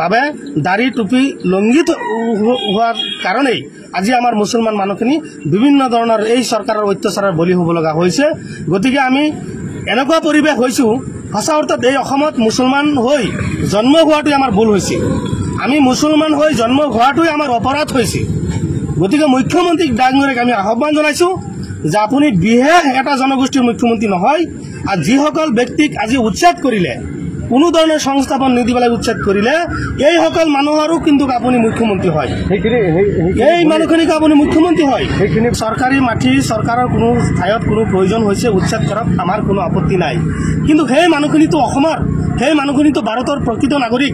বাবে দাড়ি টুপি লঙ্ঘিত হওয়ার কারণেই আজি আমার মুসলমান মানুহখিনি বিভিন্ন ধরনের এই সরকারের অত্যাচারের বলি হব লগা হয়েছে। গতিকে আমি এনেকুৱা পরিবেশ হয়েছো সঁচা অর্থাৎ এই মুসলমান হয়ে জন্ম হওয়াটাই আমার ভুল হয়েছে। আমি মুসলমান হয়ে জন্ম হওয়াটাই আমার অপরাধ হয়েছে। গতিকে মুখ্যমন্ত্রী ডাঙৰীয়াক আমি আহ্বান জানাইছো যে আপনি বিশেষ এটা জনগোষ্ঠীর মুখ্যমন্ত্রী নহয় আর যিসকল ব্যক্তিক আজি উচ্ছেদ করিলে কোনো ধরনের সংস্থাপন নিদি পেলাই উচ্ছেদ করিলে এই সকল মানুহৰো কিন্তু আপনি মুখ্যমন্ত্রী হয়, এই মানুহখিনিক আপনি মুখ্যমন্ত্রী হয়। সরকারি মাটি সরকারের কোনো ঠাইত কোনো প্রয়োজন হয়েছে উচ্ছেদ করক, আমার কোনো আপত্তি নাই। কিন্তু সেই মানুহখিনি তো অসমৰ, সেই মানুহখিনি তো ভাৰতেৰ প্ৰকৃত নাগৰিক।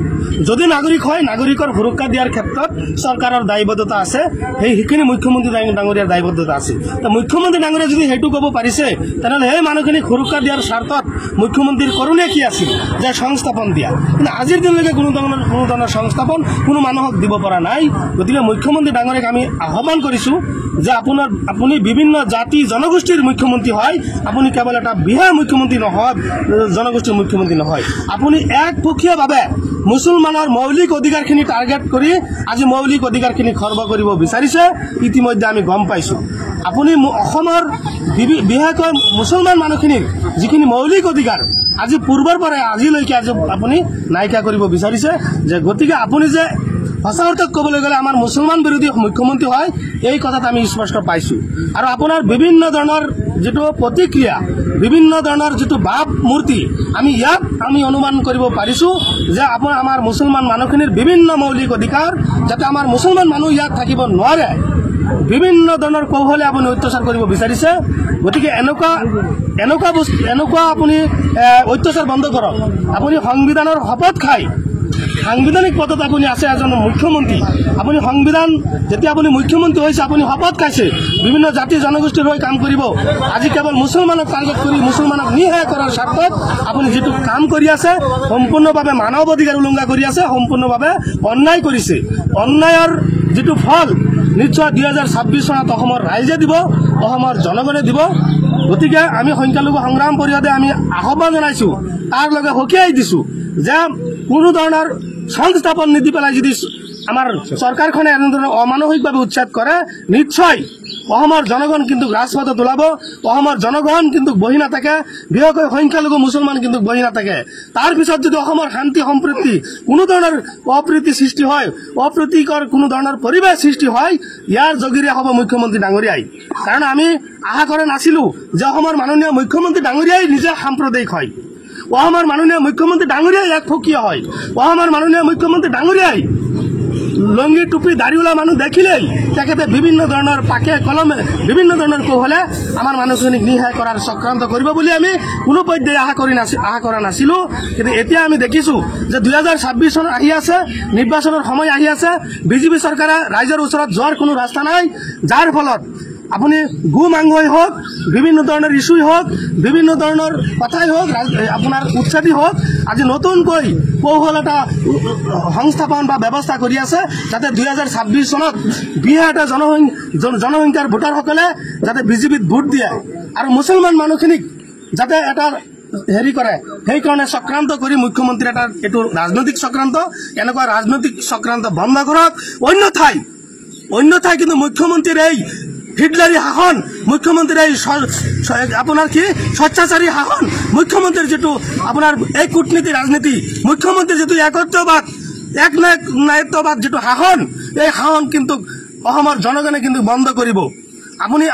যদি নাগৰিক হয় নাগৰিকৰ সুৰক্ষা দিয়াৰ ক্ষেত্ৰত চৰকাৰৰ দায়বদ্ধতা আছে, সেইখিনি মুখ্যমন্ত্ৰী ডাঙৰীয়াৰ দায়বদ্ধতা আছে। তো মুখ্যমন্ত্ৰী ডাঙৰীয়া যদি সেইটো ক'ব পাৰিছে তেনেহ'লে সেই মানুহখিনিক সুৰক্ষা দিয়াৰ স্বাৰ্থত মুখ্যমন্ত্ৰীৰ কৰণীয় কি আছিল যে সংস্থাপন দিয়া। কিন্তু আজিৰ দিনলৈকে কোনো ধৰণৰ সংস্থাপন কোনো মানুহক দিব পৰা নাই। গতিকে মুখ্যমন্ত্ৰী ডাঙৰীয়াক আমি আহ্বান কৰিছোঁ যে আপুনি বিভিন্ন জাতি জনগোষ্ঠীৰ মুখ্যমন্ত্ৰী হয়, আপুনি কেৱল এটা বিহাৰ মুখ্যমন্ত্ৰী নহয়, জনগোষ্ঠীৰ মুখ্যমন্ত্ৰী নহয়। আপুনি একপক্ষীয়ভাৱে মুছলমানৰ মৌলিক অধিকাৰখিনি টাৰ্গেট কৰি আজি মৌলিক অধিকাৰখিনি খৰ্ব কৰিব বিচাৰিছে। ইতিমধ্যে আমি গম পাইছোঁ আপুনি অসমৰ বিশেষকৈ মুছলমান মানুহখিনিৰ যিখিনি মৌলিক অধিকাৰ আজি পূৰ্বৰ পৰা আজিলৈকে আজি আপুনি নাইকিয়া কৰিব বিচাৰিছে। যে গতিকে আপুনি যে সঁচা অৰ্থত ক'বলৈ গ'লে আমাৰ মুছলমান বিৰোধী মুখ্যমন্ত্ৰী হয় এই কথাত আমি স্পষ্ট পাইছোঁ। আৰু আপোনাৰ বিভিন্ন ধৰণৰ যেটো প্ৰতিক্ৰিয়া, বিভিন্ন ধৰণৰ যেটো ভাৱ মূৰ্তি আমি অনুমান কৰিব পাৰিছোঁ যে আমাৰ মুছলমান মানুহখিনিৰ বিভিন্ন মৌলিক অধিকাৰ যাতে আমাৰ মুছলমান মানুহ ইয়াত থাকিব নোৱাৰে, বিভিন্ন ধৰণৰ কৌশলে আপুনি অত্যাচাৰ কৰিব বিচাৰিছে। গতিকে এনেকুৱা আপুনি অত্যাচাৰ বন্ধ কৰক। আপুনি সংবিধানৰ শপত খাই সাংবিধানিক পদত আপুনি আছে এজন মুখ্যমন্ত্রী। আপনি সংবিধান যেতিয়া আপনি মুখ্যমন্ত্রী হয়েছে আপুনি শপত খাইছে বিভিন্ন জাতি জনগোষ্ঠীর হয়ে কাম কৰিব। আজি কেবল মুছলমানক টাৰ্গেট কৰি মুছলমানক নিহায় কৰাৰ স্বাৰ্থত আপুনি যেটো কাম কৰি আছে সম্পূৰ্ণভাৱে মানৱ অধিকাৰ উলংঘা কৰি আছে, সম্পূৰ্ণভাৱে অন্যায় কৰিছে। অন্যায়ৰ যেটো ফল নিশ্চয় 2026 চনত অসমৰ ৰাইজে দিব, অসমৰ জনগণে দিব। গতিকে আমি সংখ্যালঘু সংগ্ৰাম পৰিষদে আমি আহ্বান জনাইছোঁ, তাৰ লগে সকীয়াই দিছোঁ যে কোনো ধৰণৰ সংস্থাপন নিদি পেলাই যদি আমাৰ চৰকাৰখনে এনেধৰণৰ অমানসিকভাৱে উচ্ছেদ কৰে নিশ্চয় অসমৰ জনগণ কিন্তু ৰাজপথত ওলাব। অসমৰ জনগণ কিন্তু বহি নাথাকে, বিশেষকৈ সংখ্যালঘু মুছলমান কিন্তু বহি নাথাকে। তাৰ পিছত যদি অসমৰ শান্তি সম্প্ৰীতি কোনো ধৰণৰ অপ্ৰীতি সৃষ্টি হয়, অপ্ৰীতিকৰ কোনো ধৰণৰ পৰিৱেশ সৃষ্টি হয়, ইয়াৰ যোগেৰে হ'ব মুখ্যমন্ত্ৰী ডাঙৰীয়াই। কাৰণ আমি আশা কৰা নাছিলোঁ যে অসমৰ মাননীয় মুখ্যমন্ত্ৰী ডাঙৰীয়াই নিজে সাম্প্ৰদায়িক হয়, অসমৰ মাননীয় মুখ্যমন্ত্ৰী ডাঙৰীয়াই একপক্ষীয় হয়, অসমৰ মাননীয় মুখ্যমন্ত্ৰী ডাঙৰীয়াই লংগি টুপি দাড়িওয়ালা মানুষ দেখিলেই তেখেতে বিভিন্ন ধরনের পাকে কলমে বিভিন্ন ধরনের কৌশলে আমার মানুহখিনিক নিহায় করার চক্রান্ত কৰিব বুলি আমি কোনো পৰ্যায়ে আশা কৰা নাছিলোঁ। কিন্তু এতিয়া আমি দেখিছোঁ যে 2026 চন আহি আছে, নিৰ্বাচনৰ সময় আহি আছে, বিজেপি চৰকাৰে ৰাইজৰ ওচৰত যোৱাৰ কোনো ৰাস্তা নাই, যাৰ ফলত আপুনি গু মাংসই হোক, বিভিন্ন ধৰণৰ ইস্যুই হোক, বিভিন্ন ধৰণৰ কথাই হোক, আপোনাৰ উচ্ছেদি হোক, আজি নতুনকৈ কৌশল এটা সংস্থাপন বা ব্যৱস্থা কৰি আছে যাতে 2026 চনত বিহাৰ এটা জনসংখ্যাৰ ভোটাৰসকলে যাতে বিজেপিত ভোট দিয়ে আৰু মুছলমান মানুহখিনিক যাতে এটা হেৰি কৰে, সেইকাৰণে চক্ৰান্ত কৰি মুখ্যমন্ত্ৰী এটা এইটো ৰাজনৈতিক চক্ৰান্ত, এনেকুৱা ৰাজনৈতিক চক্ৰান্ত বন্ধ কৰক। অন্যথায় কিন্তু মুখ্যমন্ত্ৰীৰ এই হিটলাৰী শাসন, মুখ্যমন্ত্রীর এই আপনার কি স্বচ্ছাচারী শাসন, মুখ্যমন্ত্রীর যেটো আপনার এই কূটনীতি রাজনীতি, মুখ্যমন্ত্রীর যেটো একনায়কত্ববাদ যেটো শাসন, এই শাসন কিন্তু অসমৰ জনগণে কিন্তু বন্ধ কৰিব।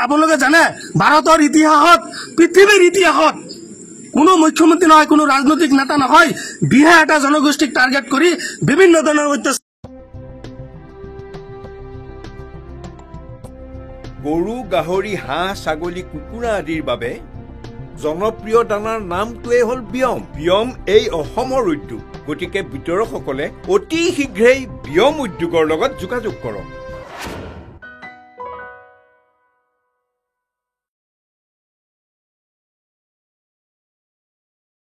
আপোনালোকে জানে ভাৰতৰ ইতিহাসত, পৃথিৱীৰ ইতিহাসত কোনো মুখ্যমন্ত্ৰী নহয়, কোনো ৰাজনৈতিক নেতা নহয় বিহাৰ এটা জনগোষ্ঠীক টাৰ্গেট কৰি বিভিন্ন ধৰণৰ অত্যাচাৰ। গৰু গাহৰি হাঁহ ছাগলী কুকুৰা আদিৰ বাবে জনপ্ৰিয় দানাৰ নামটোৱেই হ'ল বিয়ম। বিয়ম এই অসমৰ উদ্যোগ, গতিকে বিতৰকসকলে অতি শীঘ্ৰেই বিয়ম উদ্যোগৰ লগত যোগাযোগ কৰক।